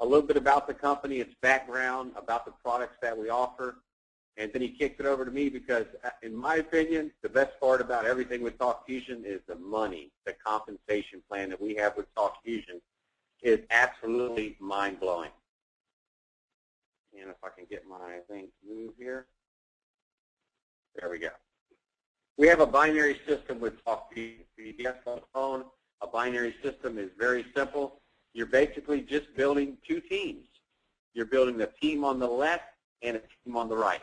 a little bit about the company, its background, about the products that we offer, and then he kicked it over to me because, in my opinion, the best part about everything with TalkFusion is the money. The compensation plan that we have with TalkFusion is absolutely mind-blowing. And if I can get my thing to move here. There we go. We have a binary system with TalkFusion. For you guys on the phone, a binary system is very simple. You're basically just building two teams. You're building a team on the left and a team on the right.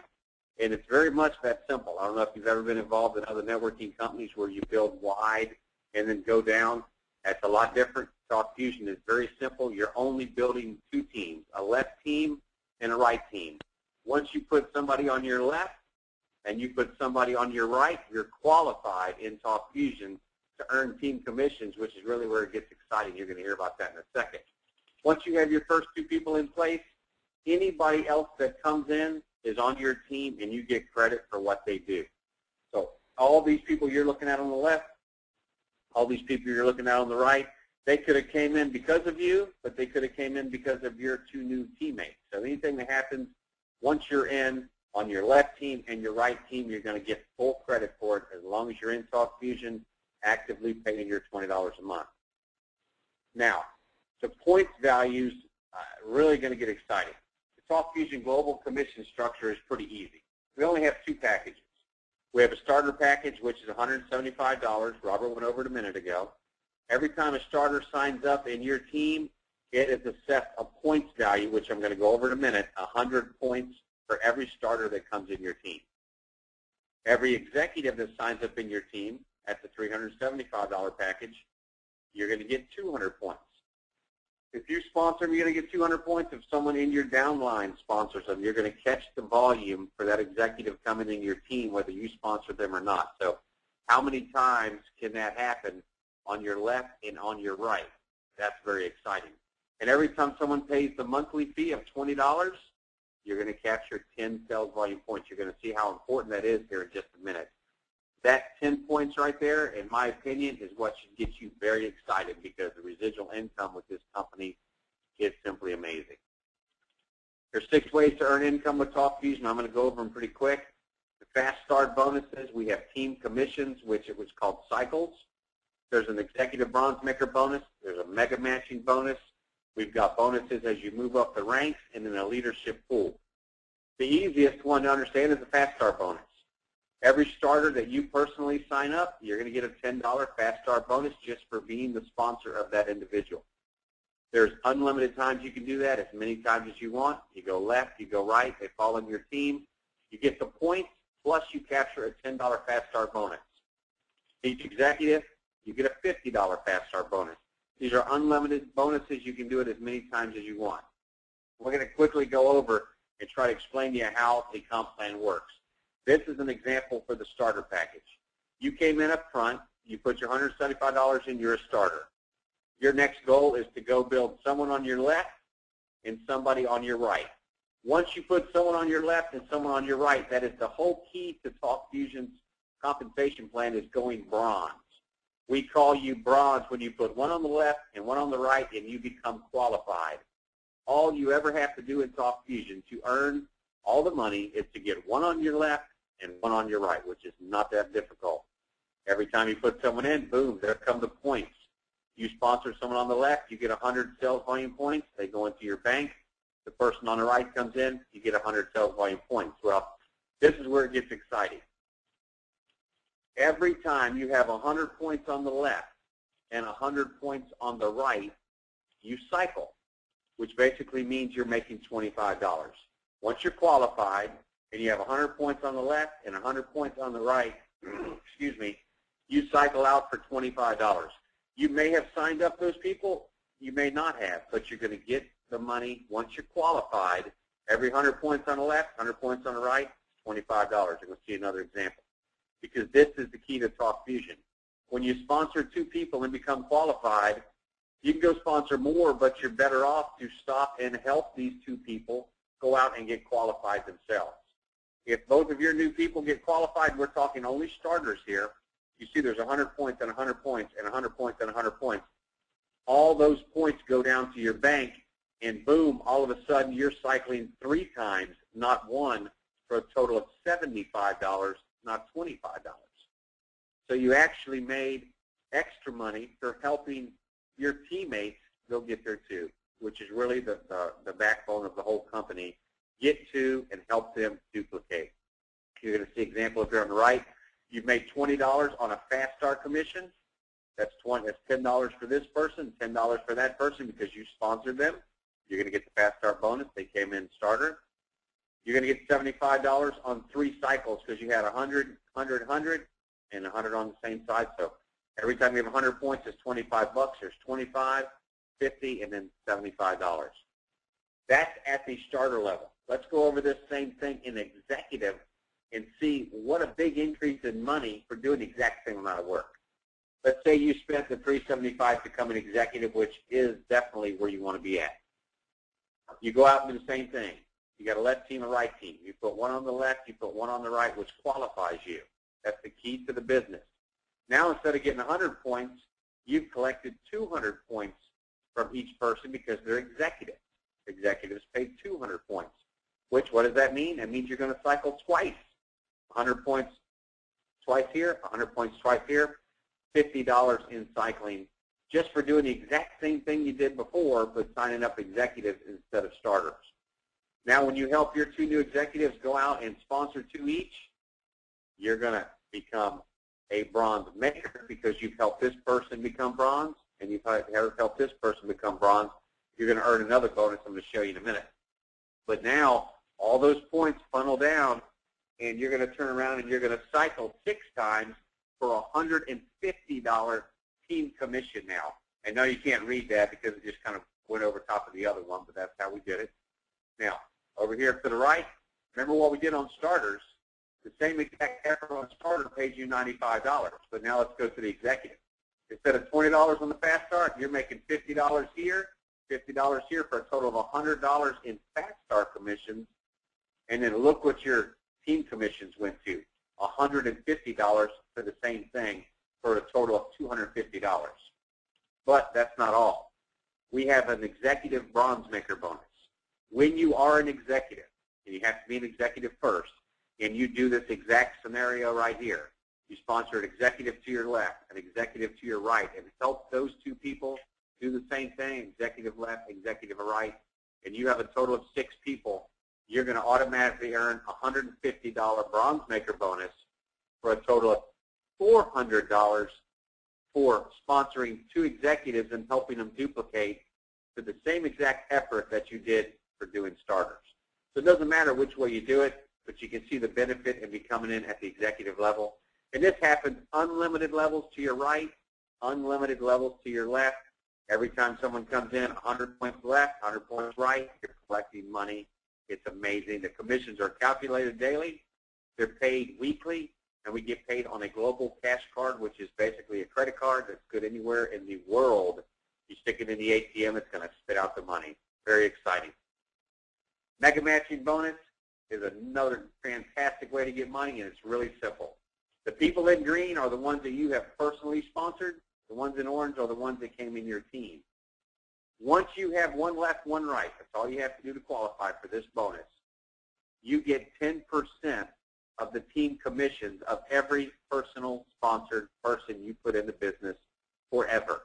And it's very much that simple. I don't know if you've ever been involved in other networking companies where you build wide and then go down. That's a lot different. TalkFusion is very simple. You're only building two teams, a left team and a right team. Once you put somebody on your left and you put somebody on your right, you're qualified in TalkFusion to earn team commissions, which is really where it gets exciting. You're going to hear about that in a second. Once you have your first two people in place, anybody else that comes in is on your team, and you get credit for what they do. So all these people you're looking at on the left, all these people you're looking at on the right, they could have came in because of you, but they could have came in because of your two new teammates. So anything that happens once you're in on your left team and your right team, you're going to get full credit for it as long as you're in TalkFusion, actively paying your $20 a month. Now, the points values really going to get exciting. The TalkFusion global commission structure is pretty easy. We only have two packages. We have a starter package, which is $175. Robert went over it a minute ago. Every time a starter signs up in your team, it is assessed a points value, which I'm going to go over in a minute, 100 points for every starter that comes in your team. Every executive that signs up in your team at the $375 package, you're going to get 200 points. If you sponsor them, you're going to get 200 points. If someone in your downline sponsors them, you're going to catch the volume for that executive coming in your team, whether you sponsor them or not. So how many times can that happen on your left and on your right? That's very exciting. And every time someone pays the monthly fee of $20, you're going to capture 10 sales volume points. You're going to see how important that is here in just a minute. That 10 points right there, in my opinion, is what should get you very excited because the residual income with this company is simply amazing. There's 6 ways to earn income with TalkFusion. I'm going to go over them pretty quick. The fast start bonuses, we have team commissions, which it was called cycles. There's an executive bronze maker bonus. There's a mega matching bonus. We've got bonuses as you move up the ranks and then a leadership pool. The easiest one to understand is the fast start bonus. Every starter that you personally sign up, you're going to get a $10 fast start bonus just for being the sponsor of that individual. There's unlimited times you can do that, as many times as you want. You go left, you go right, they fall in your team. You get the points, plus you capture a $10 fast start bonus. Each executive, you get a $50 fast start bonus. These are unlimited bonuses. You can do it as many times as you want. We're going to quickly go over and try to explain to you how the comp plan works. This is an example for the starter package. You came in up front, you put your $175 in, you're a starter. Your next goal is to go build someone on your left and somebody on your right. Once you put someone on your left and someone on your right, that is the whole key to TalkFusion's compensation plan, is going bronze. We call you bronze when you put one on the left and one on the right and you become qualified. All you ever have to do in TalkFusion to earn all the money is to get one on your left and one on your right, which is not that difficult. Every time you put someone in, boom, there come the points. You sponsor someone on the left, you get 100 sales volume points. They go into your bank. The person on the right comes in, you get 100 sales volume points. Well, this is where it gets exciting. Every time you have 100 points on the left and 100 points on the right, you cycle, which basically means you're making $25. Once you're qualified and you have 100 points on the left and 100 points on the right, excuse me, you cycle out for $25. You may have signed up those people, you may not have, but you're going to get the money once you're qualified. Every 100 points on the left, 100 points on the right, $25. You're going to see another example. Because this is the key to TalkFusion. When you sponsor 2 people and become qualified, you can go sponsor more, but you're better off to stop and help these 2 people go out and get qualified themselves. If both of your new people get qualified, we're talking only starters here. You see there's 100 points and 100 points and 100 points and 100 points. All those points go down to your bank, and boom, all of a sudden you're cycling 3 times, not 1, for a total of $75, not $25. So you actually made extra money for helping your teammates go get there too, which is really the backbone of the whole company. Get to and help them duplicate. You're going to see example here on the right. You've made $20 on a fast start commission. That's $10 for this person, $10 for that person because you sponsored them. You're going to get the fast start bonus. They came in starter. You're going to get $75 on 3 cycles because you had 100, 100, 100, and 100 on the same side. So every time you have 100 points, it's $25. There's 25, 50, and then $75. That's at the starter level. Let's go over this same thing in executive and see what a big increase in money for doing the exact same amount of work. Let's say you spent the $375 to become an executive, which is definitely where you want to be at. You go out and do the same thing. You got a left team, a right team. You put one on the left, you put one on the right, which qualifies you. That's the key to the business. Now instead of getting 100 points, you've collected 200 points from each person because they're executives. Executives paid 200 points. Which, what does that mean? That means you're going to cycle twice. 100 points twice here, 100 points twice here, $50 in cycling just for doing the exact same thing you did before, but signing up executives instead of starters. Now when you help your 2 new executives go out and sponsor 2 each, you're going to become a bronze maker because you've helped this person become bronze, and you've helped this person become bronze. You're going to earn another bonus I'm going to show you in a minute. But now all those points funnel down, and you're going to turn around and you're going to cycle 6 times for a $150 team commission now. And no, you can't read that because it just kind of went over top of the other one, but that's how we did it. Now, over here to the right, remember what we did on starters? The same exact effort on starter pays you $95. But now let's go to the executive. Instead of $20 on the fast start, you're making $50 here, $50 here for a total of $100 in fast start commissions. And then look what your team commissions went to, $150 for the same thing for a total of $250. But that's not all. We have an executive bronze maker bonus. When you are an executive, and you have to be an executive first, and you do this exact scenario right here, you sponsor an executive to your left, an executive to your right, and help those 2 people do the same thing, executive left, executive right, and you have a total of 6 people, you're going to automatically earn a $150 bronze maker bonus for a total of $400 for sponsoring 2 executives and helping them duplicate to the same exact effort that you did for doing starters. So it doesn't matter which way you do it, but you can see the benefit in becoming in at the executive level. And this happens unlimited levels to your right, unlimited levels to your left. Every time someone comes in, 100 points left, 100 points right, you're collecting money. It's amazing. The commissions are calculated daily. They're paid weekly, and we get paid on a global cash card, which is basically a credit card that's good anywhere in the world. You stick it in the ATM, it's going to spit out the money. Very exciting. Mega matching bonus is another fantastic way to get money, and it's really simple. The people in green are the ones that you have personally sponsored. The ones in orange are the ones that came in your team. Once you have one left, one right, that's all you have to do to qualify for this bonus. You get 10% of the team commissions of every personal sponsored person you put in the business forever.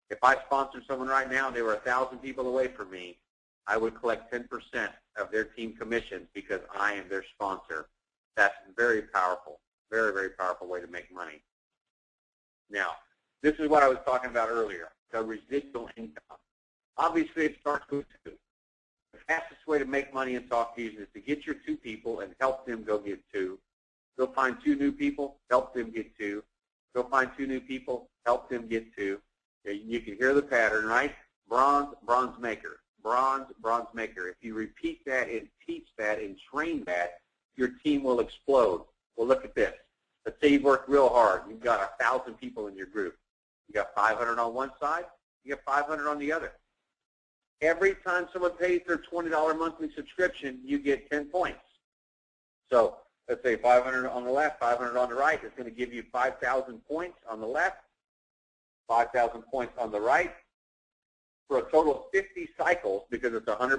If I sponsored someone right now and they were 1,000 people away from me, I would collect 10% of their team commissions because I am their sponsor. That's very powerful, very, very powerful way to make money. Now, this is what I was talking about earlier, the residual income. Obviously, it starts with 2. The fastest way to make money in TalkFusion is to get your 2 people and help them go get 2. Go find 2 new people, help them get 2. Go find 2 new people, help them get 2. You can hear the pattern, right? Bronze, bronze maker. Bronze, bronze maker. If you repeat that and teach that and train that, your team will explode. Well, look at this. Let's say you've worked real hard. You've got 1,000 people in your group. You got 500 on one side. You got 500 on the other. Every time someone pays their $20 monthly subscription, you get 10 points. So let's say 500 on the left, 500 on the right. It's going to give you 5,000 points on the left, 5,000 points on the right. for a total of 50 cycles because it's 100%